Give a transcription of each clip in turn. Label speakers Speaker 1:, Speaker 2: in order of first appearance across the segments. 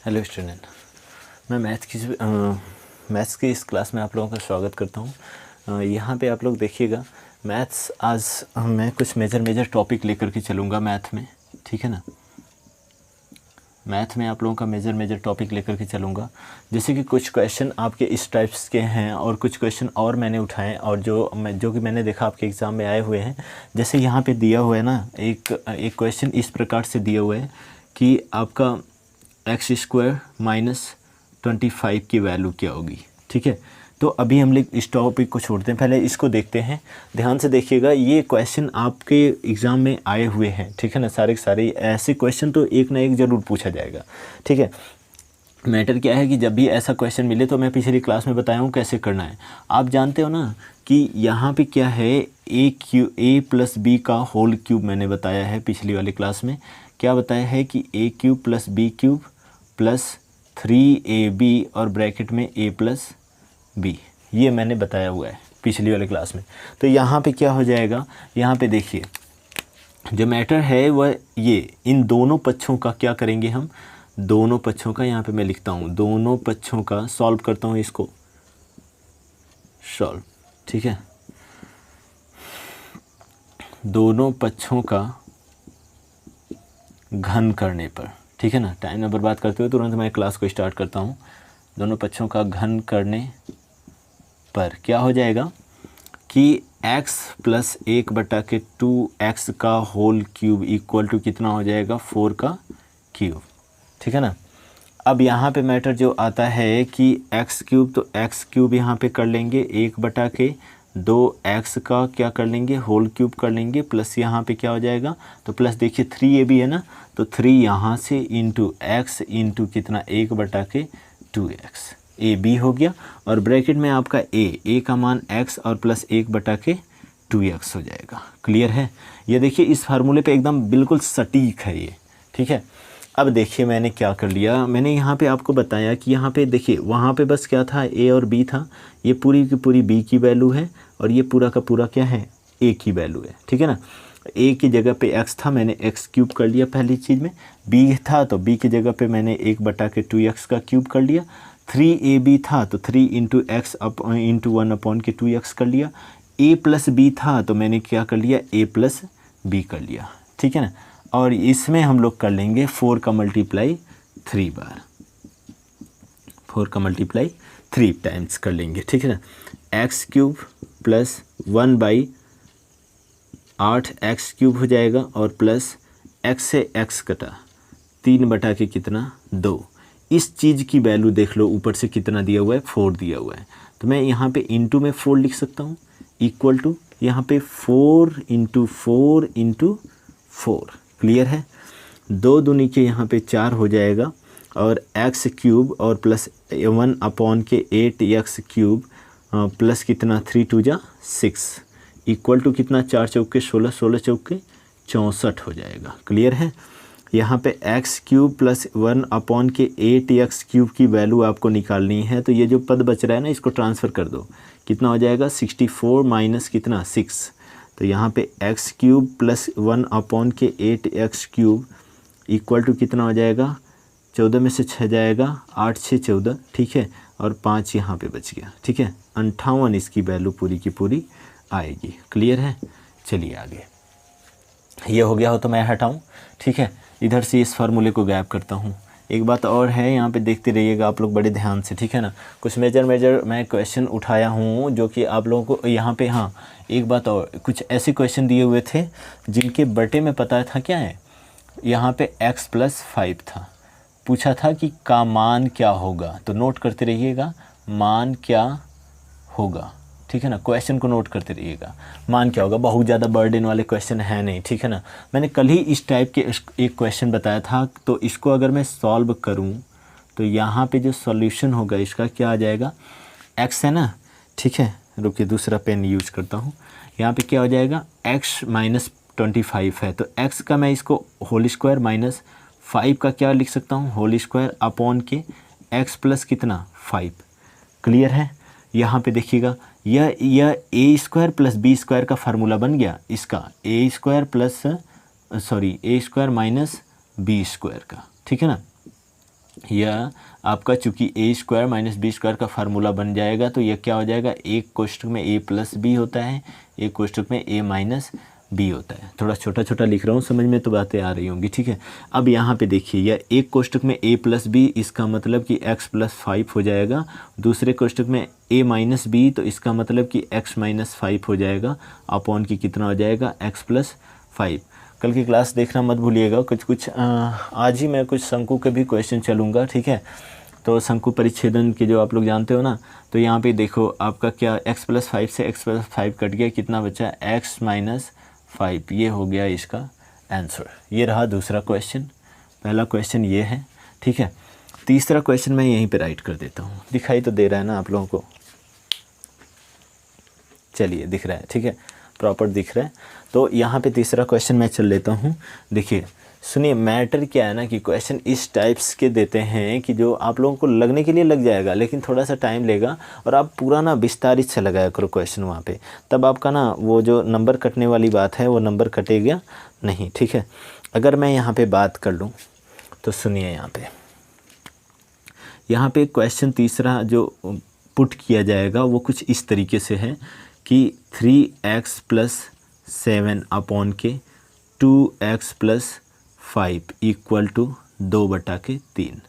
Speaker 1: Hello student, मैं maths की इस क्लास में आप लोगों का स्वागत करता हूँ। यहाँ पे आप लोग देखिएगा, मैथ्स आज मैं कुछ मेजर टॉपिक लेकर के चलूँगा मैथ में, ठीक है ना। मैथ में आप लोगों का मेजर टॉपिक लेकर के चलूँगा। जैसे कि कुछ क्वेश्चन आपके इस टाइप्स के हैं और कुछ क्वेश्चन और मैंने उठाए और जो कि मैंने देखा आपके एग्ज़ाम में आए हुए हैं। जैसे यहाँ पे दिया हुआ है ना, एक क्वेश्चन इस प्रकार से दिया हुआ है कि आपका x² माइनस 25 की वैल्यू क्या होगी, ठीक है। तो अभी हम लोग इस टॉपिक को छोड़ते हैं, पहले इसको देखते हैं। ध्यान से देखिएगा, ये क्वेश्चन आपके एग्ज़ाम में आए हुए हैं, ठीक है ना। सारे के सारे ऐसे क्वेश्चन तो एक ना एक ज़रूर पूछा जाएगा, ठीक है। मैटर क्या है कि जब भी ऐसा क्वेश्चन मिले तो मैं पिछली क्लास में बताया हूँ कैसे करना है। आप जानते हो ना कि यहाँ पे क्या है, a प्लस बी का होल क्यूब मैंने बताया है पिछली वाली क्लास में। क्या बताया है कि a³ plus b³ plus 3ab और ब्रैकेट में a प्लस बी, ये मैंने बताया हुआ है पिछली वाली क्लास में। तो यहाँ पे क्या हो जाएगा, यहाँ पे देखिए जो मैटर है वह ये, इन दोनों पक्षों का क्या करेंगे हम, दोनों पक्षों का यहाँ पे मैं लिखता हूँ, दोनों पक्षों का सॉल्व करता हूँ, इसको सॉल्व, ठीक है। दोनों पक्षों का घन करने पर, ठीक है ना। टाइम ना बर्बाद करते हुए तुरंत मैं क्लास को स्टार्ट करता हूँ। दोनों पक्षों का घन करने पर क्या हो जाएगा कि x प्लस 1/2x का होल क्यूब इक्वल टू कितना हो जाएगा, 4 का क्यूब, ठीक है ना। अब यहाँ पे मैटर जो आता है कि x³ तो x³ यहाँ पे कर लेंगे 1/2x का क्या कर लेंगे, होल क्यूब कर लेंगे, प्लस यहाँ पे क्या हो जाएगा, तो प्लस देखिए 3ab है ना, तो 3 यहाँ से इंटू x इंटू कितना 1/2x, ए बी हो गया। और ब्रैकेट में आपका a का मान x और प्लस 1/2x हो जाएगा। क्लियर है। ये देखिए इस फार्मूले पे एकदम बिल्कुल सटीक है ये, ठीक है। अब देखिए मैंने क्या कर लिया, मैंने यहाँ पे आपको बताया कि यहाँ पे देखिए, वहाँ पे बस क्या था, a और b था, ये पूरी की पूरी b की वैल्यू है और ये पूरा का पूरा क्या है, a की वैल्यू है, ठीक है ना। a की जगह पे x था, मैंने x³ कर लिया पहली चीज़ में। b था तो b की जगह पे मैंने 1/2x का क्यूब कर लिया। 3ab था तो 3 इंटू एक्स इंटू 1/2x कर लिया। a प्लस b था तो मैंने क्या कर लिया, a प्लस b कर लिया, ठीक है ना। और इसमें हम लोग कर लेंगे 4 का मल्टीप्लाई 3 बार, 4 का मल्टीप्लाई 3 टाइम्स कर लेंगे, ठीक है ना। x³ प्लस 1/8x³ हो जाएगा और प्लस x से x कटा 3 कितना 2। इस चीज़ की वैल्यू देख लो, ऊपर से कितना दिया हुआ है, 4 दिया हुआ है, तो मैं यहाँ पे इंटू में 4 लिख सकता हूँ, इक्वल टू यहाँ पे 4 इंटू 4 इंटू 4। क्लियर है। 2 दूनी के यहाँ पे 4 हो जाएगा और x³ और प्लस 1/8x³ प्लस कितना 3 2 जा 6 इक्वल टू कितना 4 चौके 16, 16 चौके 64 हो जाएगा। क्लियर है। यहाँ पे x³ प्लस 1/8x³ की वैल्यू आपको निकालनी है, तो ये जो पद बच रहा है ना, इसको ट्रांसफ़र कर दो, कितना हो जाएगा 64 माइनस कितना 6, तो यहाँ पे x³ plus 1/8x³ equal to कितना हो जाएगा, 14 में से 6 जाएगा, 8 6 14, ठीक है, और 5 यहाँ पे बच गया, ठीक है। 58 इसकी वैल्यू पूरी की पूरी आएगी। क्लियर है। चलिए आगे, ये हो गया हो तो मैं हटाऊँ, ठीक है। इधर से इस फार्मूले को गायब करता हूँ। एक बात और है, यहाँ पे देखते रहिएगा आप लोग बड़े ध्यान से, ठीक है ना। कुछ मेजर मैं क्वेश्चन उठाया हूँ जो कि आप लोगों को यहाँ पे, हाँ एक बात और, कुछ ऐसे क्वेश्चन दिए हुए थे जिनके बटे में पता था क्या है, यहाँ पे x प्लस 5 था, पूछा था कि का मान क्या होगा, तो नोट करते रहिएगा मान क्या होगा, ठीक है ना। क्वेश्चन को नोट करते रहिएगा, मान क्या होगा। बहुत ज़्यादा बर्डन वाले क्वेश्चन है नहीं, ठीक है ना। मैंने कल ही इस टाइप के एक क्वेश्चन बताया था, तो इसको अगर मैं सॉल्व करूं तो यहाँ पे जो सॉल्यूशन होगा इसका क्या आ जाएगा, x है ना, ठीक है। रुकिए दूसरा पेन यूज करता हूँ। यहाँ पे क्या हो जाएगा, x माइनस 25 है, तो x का मैं इसको होल स्क्वायर माइनस 5 का क्या लिख सकता हूँ, होल स्क्वायर अपॉन के x प्लस कितना 5। क्लियर है। यहाँ पे देखिएगा, यह a² प्लस b² का फार्मूला बन गया, इसका a² plus a² minus b² का, ठीक है ना। यह आपका चूँकि ए स्क्वायर माइनस बी स्क्वायर का फार्मूला बन जाएगा, तो यह क्या हो जाएगा, एक कोष्ठक में ए प्लस बी होता है, एक कोष्ठक में ए माइनस बी होता है। थोड़ा छोटा छोटा लिख रहा हूँ, समझ में तो बातें आ रही होंगी, ठीक है। अब यहाँ पे देखिए, यह एक कोष्ठक में ए प्लस बी, इसका मतलब कि x प्लस 5 हो जाएगा। दूसरे कोष्ठक में a माइनस बी, तो इसका मतलब कि x माइनस 5 हो जाएगा, अपॉन की कितना हो जाएगा, x प्लस 5। कल की क्लास देखना मत भूलिएगा, कुछ आज ही मैं कुछ शंकु के भी क्वेश्चन चलूँगा, ठीक है। तो शंकु परिच्छेदन के जो आप लोग जानते हो ना, तो यहाँ पे देखो आपका क्या x प्लस 5 से x प्लस 5 कट गया, कितना बचा, x माइनस 5। ये हो गया इसका आंसर। ये रहा दूसरा क्वेश्चन, पहला क्वेश्चन ये है, ठीक है। तीसरा क्वेश्चन मैं यहीं पे राइट कर देता हूँ, दिखाई तो दे रहा है ना आप लोगों को, चलिए दिख रहा है, ठीक है, प्रॉपर दिख रहा है। तो यहाँ पे तीसरा क्वेश्चन मैं चल लेता हूँ। देखिए सुनिए, मैटर क्या है ना कि क्वेश्चन इस टाइप्स के देते हैं कि जो आप लोगों को लगने के लिए लग जाएगा, लेकिन थोड़ा सा टाइम लेगा, और आप पूरा ना विस्तारित से लगाया करो क्वेश्चन वहाँ पे, तब आपका ना वो जो नंबर कटने वाली बात है वो नंबर कटेगा नहीं, ठीक है। अगर मैं यहाँ पे बात कर लूँ तो सुनिए, यहाँ पे क्वेश्चन तीसरा जो पुट किया जाएगा वो कुछ इस तरीके से है कि 3x प्लस 7 अपॉन के 2x plus 5 equal to 2/3।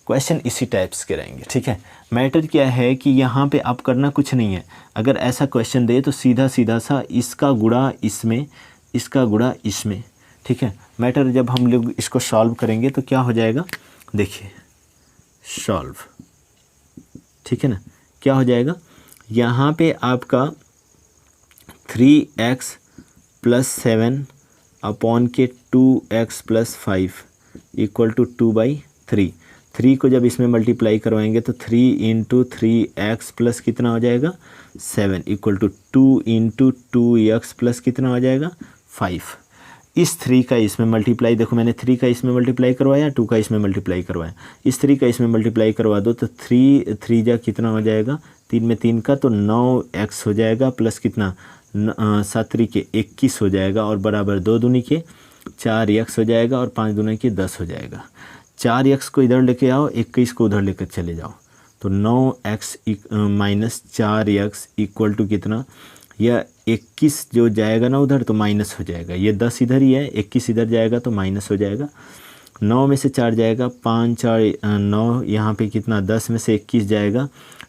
Speaker 1: Question इसी टाइप्स के रहेंगे, ठीक है। मैटर क्या है कि यहाँ पे आप करना कुछ नहीं है, अगर ऐसा क्वेश्चन दे तो सीधा सीधा सा इसका गुणा इसमें, इसका गुणा इसमें, ठीक है। मैटर जब हम लोग इसको सॉल्व करेंगे तो क्या हो जाएगा, देखिए सॉल्व, ठीक है ना, क्या हो जाएगा, यहाँ पे आपका 3x प्लस 7 अपॉन के 2x प्लस 5 इक्वल टू 2/3। 3 को जब इसमें मल्टीप्लाई करवाएंगे तो 3 इंटू 3x प्लस कितना हो जाएगा, 7 equal to 2 into 2x plus कितना हो जाएगा, 5। इस 3 का इसमें मल्टीप्लाई, देखो मैंने 3 का इसमें मल्टीप्लाई करवाया, 2 का इसमें मल्टीप्लाई करवाया, इस 3 का इसमें मल्टीप्लाई करवा दो तो 3 जा कितना हो जाएगा, 3 में 3 का तो 9x हो जाएगा, प्लस कितना 7 के 21 हो जाएगा, और बराबर 2 दूनी के 4x हो जाएगा, और 5 दूनी के 10 हो जाएगा। 4x को इधर लेके आओ, 21 को उधर लेकर चले जाओ, तो 9x minus 4x equal to कितना, यह 21 जो जाएगा ना उधर तो माइनस हो जाएगा, ये 10 इधर ही है, 21 इधर जाएगा तो माइनस हो जाएगा। 9 में से 4 जाएगा, 5 4 9, यहाँ पे कितना 10 में से 21 जाएगा,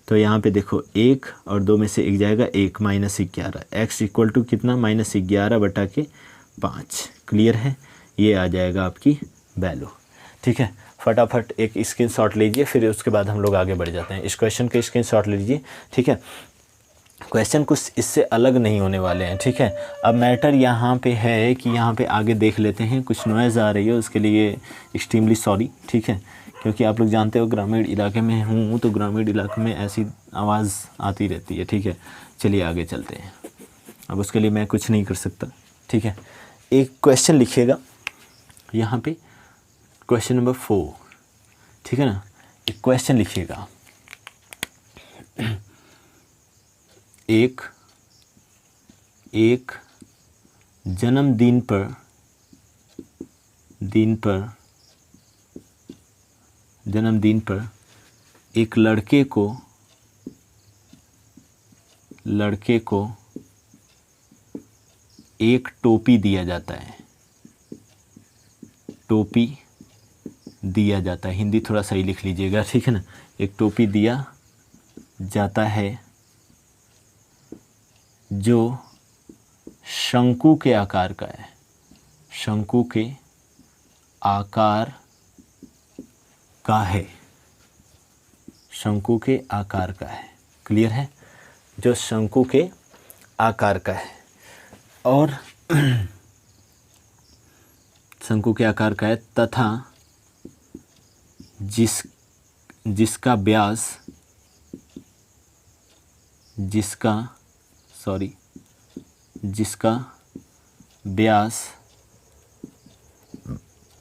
Speaker 1: तो यहाँ पे देखो 1 और 2 में से 1 जाएगा, 1 माइनस 11, x इक्वल टू कितना -11/5। क्लियर है, ये आ जाएगा आपकी वैल्यू, ठीक है। फटाफट एक स्क्रीनशॉट लीजिए, फिर उसके बाद हम लोग आगे बढ़ जाते हैं। इस क्वेश्चन के स्क्रीनशॉट लीजिए, ठीक है। क्वेश्चन कुछ इससे अलग नहीं होने वाले हैं, ठीक है। अब मैटर यहाँ पे है कि यहाँ पे आगे देख लेते हैं, कुछ नॉइज़ आ रही है उसके लिए एक्सट्रीमली सॉरी, ठीक है, क्योंकि आप लोग जानते हो ग्रामीण इलाके में हूँ, तो ग्रामीण इलाके में ऐसी आवाज़ आती रहती है, ठीक है। चलिए आगे चलते हैं, अब उसके लिए मैं कुछ नहीं कर सकता, ठीक है। एक क्वेश्चन लिखिएगा यहाँ पे, क्वेश्चन नंबर 4, ठीक है ना। एक क्वेश्चन लिखिएगा, एक जन्मदिन पर एक लड़के को एक टोपी दिया जाता है, टोपी दिया जाता है, हिंदी थोड़ा सही लिख लीजिएगा, ठीक है ना। एक टोपी दिया जाता है जो शंकु के आकार का है, शंकु के आकार का है, शंकु के आकार का है। क्लियर है, जो शंकु के आकार का है, और शंकु के आकार का है, तथा जिसका व्यास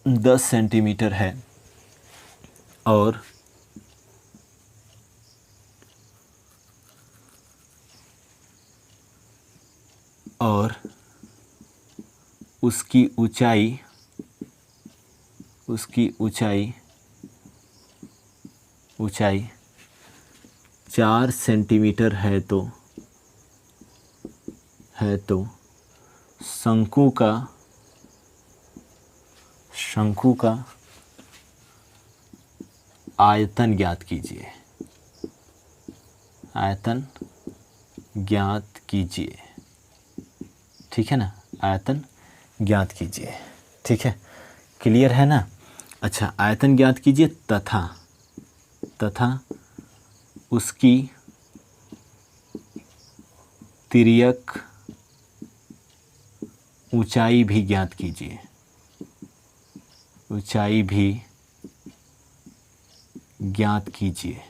Speaker 1: 10 सेंटीमीटर है, और उसकी ऊंचाई ऊंचाई 4 सेंटीमीटर है तो शंकु का आयतन ज्ञात कीजिए। आयतन ज्ञात कीजिए, ठीक है ना, आयतन ज्ञात कीजिए, ठीक है, क्लियर है ना। अच्छा, आयतन ज्ञात कीजिए तथा उसकी तिर्यक ऊंचाई भी ज्ञात कीजिए। ऊंचाई भी ज्ञात कीजिए,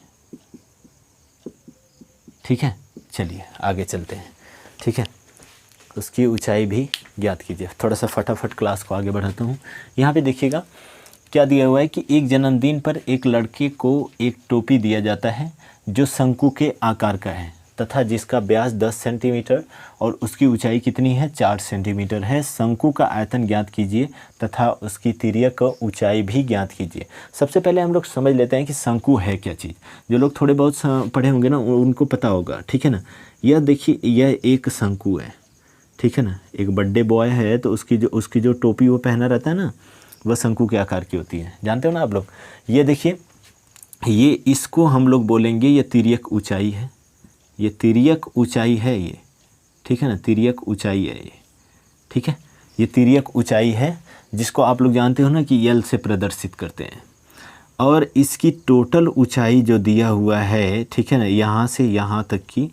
Speaker 1: ठीक है। चलिए आगे चलते हैं, ठीक है। उसकी ऊंचाई भी ज्ञात कीजिए। थोड़ा सा फटाफट क्लास को आगे बढ़ाता हूँ। यहाँ पे देखिएगा क्या दिया हुआ है कि एक जन्मदिन पर एक लड़के को एक टोपी दिया जाता है जो शंकु के आकार का है तथा जिसका व्यास 10 सेंटीमीटर और उसकी ऊंचाई कितनी है, 4 सेंटीमीटर है। शंकु का आयतन ज्ञात कीजिए तथा उसकी तिर्यक ऊंचाई भी ज्ञात कीजिए। सबसे पहले हम लोग समझ लेते हैं कि शंकु है क्या चीज़। जो लोग थोड़े बहुत पढ़े होंगे ना उनको पता होगा, ठीक है ना। यह देखिए, यह एक शंकु है, ठीक है ना। एक बर्थडे बॉय है तो उसकी जो टोपी वो पहना रहता है ना, वह शंकु के आकार की होती है, जानते हो ना आप लोग। ये देखिए, ये इसको हम लोग बोलेंगे ये तिर्यक ऊंचाई है। ये तिर्यक ऊंचाई है ये, ठीक है ना, तिर्यक ऊंचाई है ये, ठीक है। ये तिर्यक ऊंचाई है जिसको आप लोग जानते हो ना कि यल से प्रदर्शित करते हैं। और इसकी टोटल ऊंचाई जो दिया हुआ है, ठीक है ना, यहाँ से यहाँ तक की,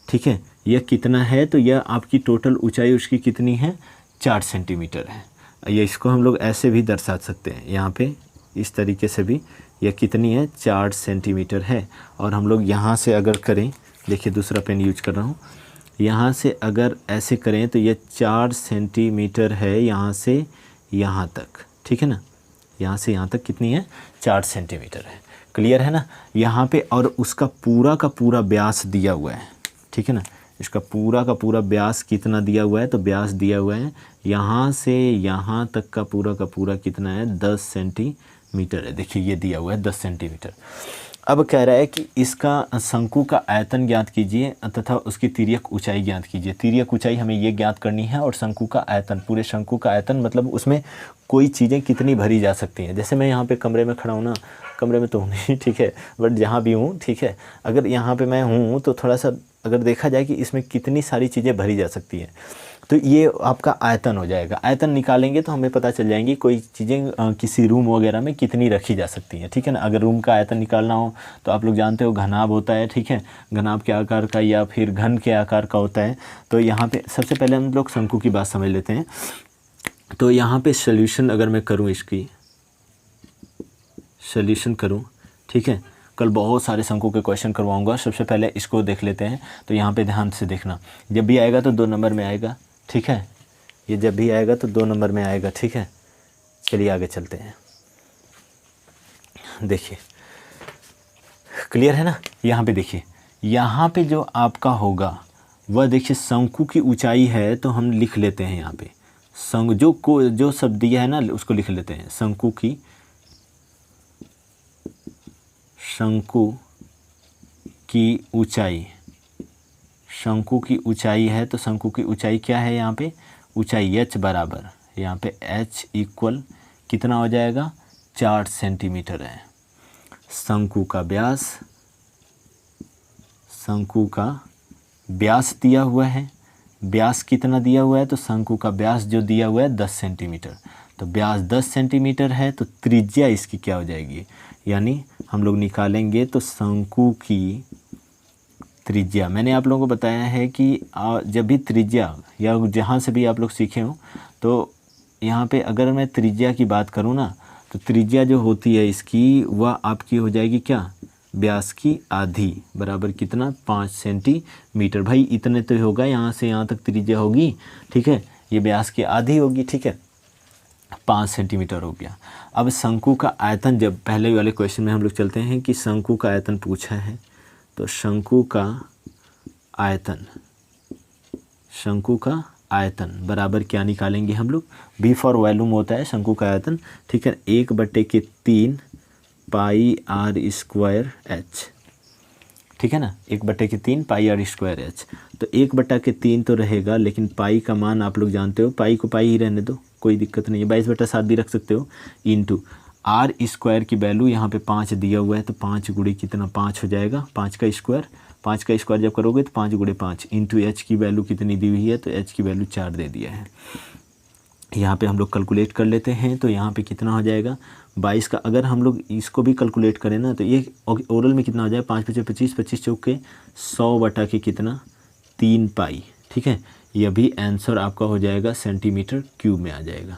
Speaker 1: ठीक है, यह कितना है, तो यह आपकी टोटल ऊंचाई उसकी कितनी है, 4 सेंटीमीटर है। ये इसको हम लोग ऐसे भी दर्शा सकते हैं, यहाँ पे इस तरीके से भी, यह कितनी है, 4 सेंटीमीटर है। और हम लोग यहाँ से अगर करें, देखिए दूसरा पेन यूज कर रहा हूँ, यहाँ से अगर ऐसे करें तो यह 4 सेंटीमीटर है यहाँ से यहाँ तक, ठीक है ना। यहाँ से यहाँ तक कितनी है, 4 सेंटीमीटर है, क्लियर है ना। यहाँ पे और उसका पूरा का पूरा व्यास दिया हुआ है, ठीक है ना। इसका पूरा का पूरा व्यास कितना दिया हुआ है, तो व्यास दिया हुआ है यहाँ से यहाँ तक का पूरा कितना है, 10 सेंटीमीटर है। देखिए ये दिया हुआ है 10 सेंटीमीटर। अब कह रहा है कि इसका शंकु का आयतन ज्ञात कीजिए तथा उसकी तिर्यक ऊंचाई ज्ञात कीजिए। तिर्यक ऊंचाई हमें ये ज्ञात करनी है और शंकु का आयतन, पूरे शंकु का आयतन मतलब उसमें कोई चीज़ें कितनी भरी जा सकती हैं। जैसे मैं यहाँ पे कमरे में खड़ा हूँ ना, कमरे में तो हूँ नहीं, ठीक है, बट जहाँ भी हूँ, ठीक है, अगर यहाँ पे मैं हूँ तो थोड़ा सा अगर देखा जाए कि इसमें कितनी सारी चीज़ें भरी जा सकती हैं, तो ये आपका आयतन हो जाएगा। आयतन निकालेंगे तो हमें पता चल जाएंगी कोई चीज़ें किसी रूम वगैरह में कितनी रखी जा सकती हैं, ठीक है ना। अगर रूम का आयतन निकालना हो तो आप लोग जानते हो घनाभ होता है, ठीक है, घनाभ के आकार का या फिर घन के आकार का होता है। तो यहाँ पे सबसे पहले हम लोग शंकु की बात समझ लेते हैं। तो यहाँ पे सोल्यूशन अगर मैं करूँ, इसकी सोल्यूशन करूँ, ठीक है, कल बहुत सारे शंकु के क्वेश्चन करवाऊंगा। सबसे पहले इसको देख लेते हैं। तो यहाँ पे ध्यान से देखना, जब भी आएगा तो 2 नंबर में आएगा, ठीक है, ये जब भी आएगा तो 2 नंबर में आएगा, ठीक है। चलिए आगे चलते हैं। देखिए क्लियर है ना। यहाँ पे देखिए, यहाँ पे जो आपका होगा वह देखिए शंकु की ऊंचाई है, तो हम लिख लेते हैं यहाँ पे जो शब्द दिया है ना उसको लिख लेते हैं। शंकु की ऊंचाई, शंकु की ऊंचाई है तो शंकु की ऊंचाई क्या है, यहाँ पे ऊंचाई h बराबर, यहाँ पे h इक्वल कितना हो जाएगा, 4 सेंटीमीटर है। शंकु का व्यास दिया हुआ है, व्यास कितना दिया हुआ है, तो शंकु का व्यास जो दिया हुआ है 10 सेंटीमीटर। तो व्यास 10 सेंटीमीटर है तो त्रिज्या इसकी क्या हो जाएगी, यानी हम लोग निकालेंगे तो शंकु की त्रिज्या, मैंने आप लोगों को बताया है कि जब भी त्रिज्या या जहाँ से भी आप लोग सीखे हो, तो यहाँ पे अगर मैं त्रिज्या की बात करूँ ना, तो त्रिज्या जो होती है इसकी वह आपकी हो जाएगी क्या, व्यास की आधी, बराबर कितना, 5 सेंटीमीटर। भाई इतने तो होगा, यहाँ से यहाँ तक त्रिज्या होगी, ठीक है, ये व्यास की आधी होगी, ठीक है, 5 सेंटीमीटर हो गया। अब शंकु का आयतन, जब पहले वाले क्वेश्चन में हम लोग चलते हैं कि शंकु का आयतन पूछा है, तो शंकु का आयतन बराबर क्या निकालेंगे हम लोग, V फॉर वॉल्यूम होता है शंकु का आयतन, ठीक है, 1/3 पाई आर स्क्वायर एच, ठीक है ना, 1/3 पाई आर स्क्वायर एच। तो 1/3 तो रहेगा, लेकिन पाई का मान आप लोग जानते हो, पाई को पाई ही रहने दो, कोई दिक्कत नहीं है, 22/7 भी रख सकते हो, इंटू आर स्क्वायर की वैल्यू यहाँ पे 5 दिया हुआ है, तो 5 गुणे कितना 5 हो जाएगा, 5 का स्क्वायर जब करोगे तो 5 गुणे 5 इंटू एच की वैल्यू कितनी दी हुई है, तो एच की वैल्यू 4 दे दिया है। यहाँ पे हम लोग कैलकुलेट कर लेते हैं, तो यहाँ पे कितना हो जाएगा 22 का, अगर हम लोग इसको भी कैलकुलेट करें ना, तो ये ओरल में कितना हो जाएगा, 5 × 25 25 चौके 100/3 पाई, ठीक है। यह भी आंसर आपका हो जाएगा सेंटीमीटर क्यूब में आ जाएगा।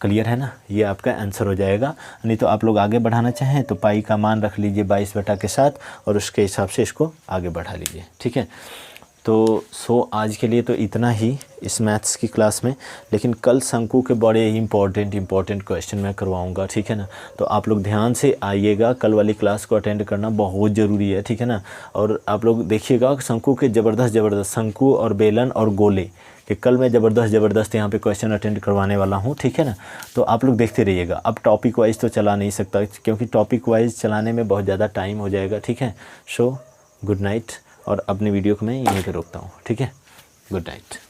Speaker 1: क्लियर है ना, ये आपका आंसर हो जाएगा। नहीं तो आप लोग आगे बढ़ाना चाहें तो पाई का मान रख लीजिए 22/7 और उसके हिसाब से इसको आगे बढ़ा लीजिए, ठीक है। तो आज के लिए तो इतना ही इस मैथ्स की क्लास में, लेकिन कल शंकु के बड़े ही इम्पोर्टेंट क्वेश्चन मैं करवाऊंगा, ठीक है ना। तो आप लोग ध्यान से आइएगा, कल वाली क्लास को अटेंड करना बहुत ज़रूरी है, ठीक है ना। और आप लोग देखिएगा शंकु के ज़बरदस्त शंकु और बेलन और गोले कि कल मैं ज़बरदस्त यहाँ पे क्वेश्चन अटेंड करवाने वाला हूँ, ठीक है ना। तो आप लोग देखते रहिएगा। अब टॉपिक वाइज तो चला नहीं सकता, क्योंकि टॉपिक वाइज चलाने में बहुत ज़्यादा टाइम हो जाएगा, ठीक है। सो गुड नाइट, और अपनी वीडियो को मैं यहीं पे रोकता हूँ, ठीक है। Good night.